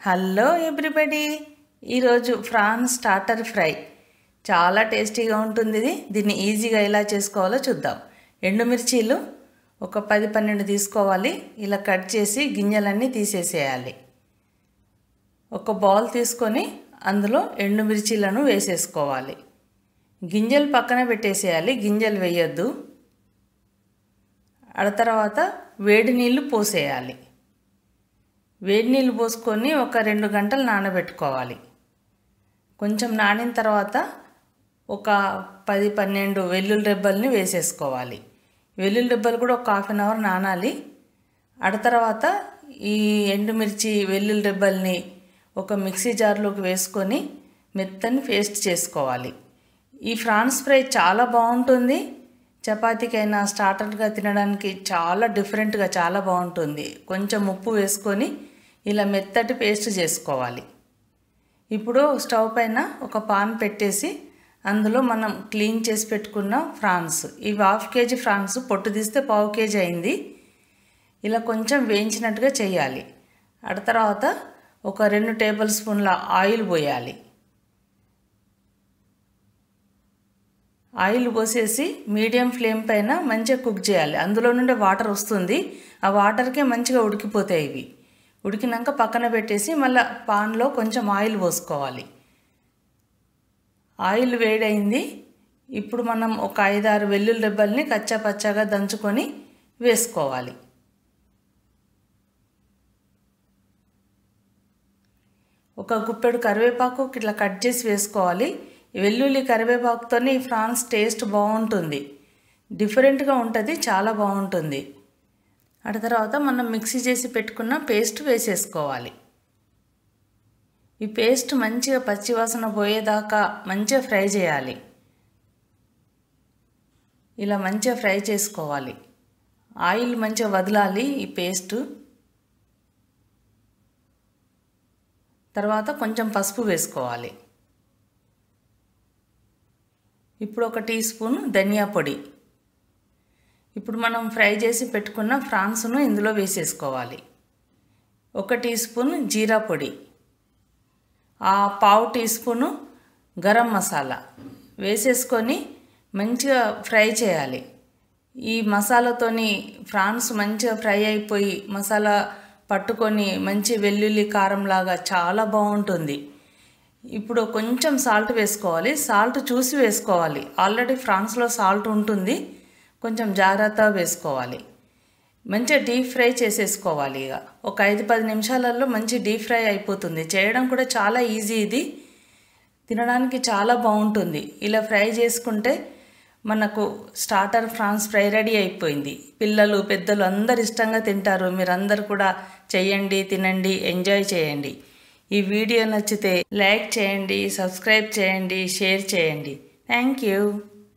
Hello everybody, ఈరోజు France starter fry చాలా టేస్టీగా ఉంటుంది. దీన్ని ఈజీగా ఎలా చేసుకోవాలో చూద్దాం. ఎండుమిర్చీలు ఒక 10-12 తీసుకోవాలి. ఇలా కట్ చేసి గింజలన్నీ తీసేసేయాలి. ఒక బౌల్ తీసుకొని అందులో ఎండుమిర్చీలను వేసేసుకోవాలి. గింజలు పక్కన పెట్టేసేయాలి, గింజలు వేయొద్దు. ఆ తర్వాత వేడి నీళ్ళు పోసేయాలి. వేడి నీళ్ళు పోసుకొని ఒక 2 గంటలు నానబెట్టుకోవాలి. కొంచెం నానిన తర్వాత ఒక 10-12 వెల్లుల్లి రెబ్బల్ని వేసేసుకోవాలి. వెల్లుల్లి రెబ్బలు కూడా ఒక ½ అవర్ నానాలి. ఆ తర్వాత ఈ ఎండుమిర్చి వెల్లుల్లి రెబ్బల్ని ఒక మిక్సీ జార్లోకి వేసుకొని మెత్తని పేస్ట్ చేసుకోవాలి. ఈ ఫ్రాన్స్ ఫ్రై చాలా బాగుంటుంది. చపాతీకైనా స్టార్టర్గా తినడానికి చాలా డిఫరెంట్గా చాలా బాగుంటుంది. కొంచెం ఉప్పు వేసుకొని ఇలా మెత్తటి పేస్ట్ చేసుకోవాలి. ఇప్పుడు స్టవ్ పైన ఒక పాన్ పెట్టేసి అందులో మనం క్లీన్ చేసి పెట్టుకున్న ఫ్రాన్స్, ఇవి 1/2 కేజీ ఫ్రాన్స్, పొట్టు తీస్తే 1/4 కేజీ అయింది. ఇలా కొంచెం వేయించినట్టుగా చేయాలి. ఆ తర్వాత ఒక 2 టేబుల్ స్పూన్ల ఆయిల్ పోయాలి. ఆయిల్ పోసేసి మీడియం ఫ్లేమ్ పైన మంచిగా కుక్ చేయాలి. అందులో నుండి వాటర్ వస్తుంది. ఆ వాటర్కే మంచిగా ఉడికిపోతాయి. ఇవి ఉడికినాక పక్కన పెట్టేసి మళ్ళీ పాన్లో కొంచెం ఆయిల్ పోసుకోవాలి. ఆయిల్ వేడైంది. ఇప్పుడు మనం ఒక 5-6 వెల్లుల్లి రెబ్బల్ని కచ్చా పచ్చాగా దంచుకొని వేసుకోవాలి. ఒక గుప్పెడు కరివేపాకు ఇట్లా కట్ చేసి వేసుకోవాలి. వెల్లుల్లి కరివేపాకుతోనే ఈ ఫ్రాన్స్ టేస్ట్ బాగుంటుంది, డిఫరెంట్గా ఉంటుంది, చాలా బాగుంటుంది. ఆ తర్వాత మనం మిక్సీ చేసి పెట్టుకున్న పేస్ట్ వేసేసుకోవాలి. ఈ పేస్ట్ మంచిగా పచ్చివాసన పోయేదాకా మంచిగా ఫ్రై చేయాలి. ఇలా మంచిగా ఫ్రై చేసుకోవాలి. ఆయిల్ మంచిగా వదలాలి ఈ పేస్ట్. తర్వాత కొంచెం పసుపు వేసుకోవాలి. ఇప్పుడు ఒక టీ స్పూన్ ధనియా పొడి. ఇప్పుడు మనం ఫ్రై చేసి పెట్టుకున్న ఫ్రాన్స్ను ఇందులో వేసేసుకోవాలి. ఒక టీ స్పూన్ జీరా పొడి, 1/4 టీ స్పూను గరం మసాలా వేసేసుకొని మంచిగా ఫ్రై చేయాలి. ఈ మసాలాతోని ఫ్రాన్స్ మంచిగా ఫ్రై అయిపోయి మసాలా పట్టుకొని మంచి వెల్లుల్లి కారంలాగా చాలా బాగుంటుంది. ఇప్పుడు కొంచెం సాల్ట్ వేసుకోవాలి. సాల్ట్ చూసి వేసుకోవాలి. ఆల్రెడీ ఫ్రాన్స్లో సాల్ట్ ఉంటుంది, కొంచెం జాగ్రత్తగా వేసుకోవాలి. మంచిగా డీప్ ఫ్రై చేసేసుకోవాలి. ఇక ఒక 5-10 నిమిషాలలో మంచి డీప్ ఫ్రై అయిపోతుంది. చేయడం కూడా చాలా ఈజీ. ఇది తినడానికి చాలా బాగుంటుంది. ఇలా ఫ్రై చేసుకుంటే మనకు స్టార్టర్ ఫ్రాన్స్ ఫ్రై రెడీ అయిపోయింది. పిల్లలు పెద్దలు అందరు ఇష్టంగా తింటారు. మీరందరూ కూడా చేయండి, తినండి, ఎంజాయ్ చేయండి. ఈ వీడియో నచ్చితే లైక్ చేయండి, సబ్స్క్రైబ్ చేయండి, షేర్ చేయండి. Thank you.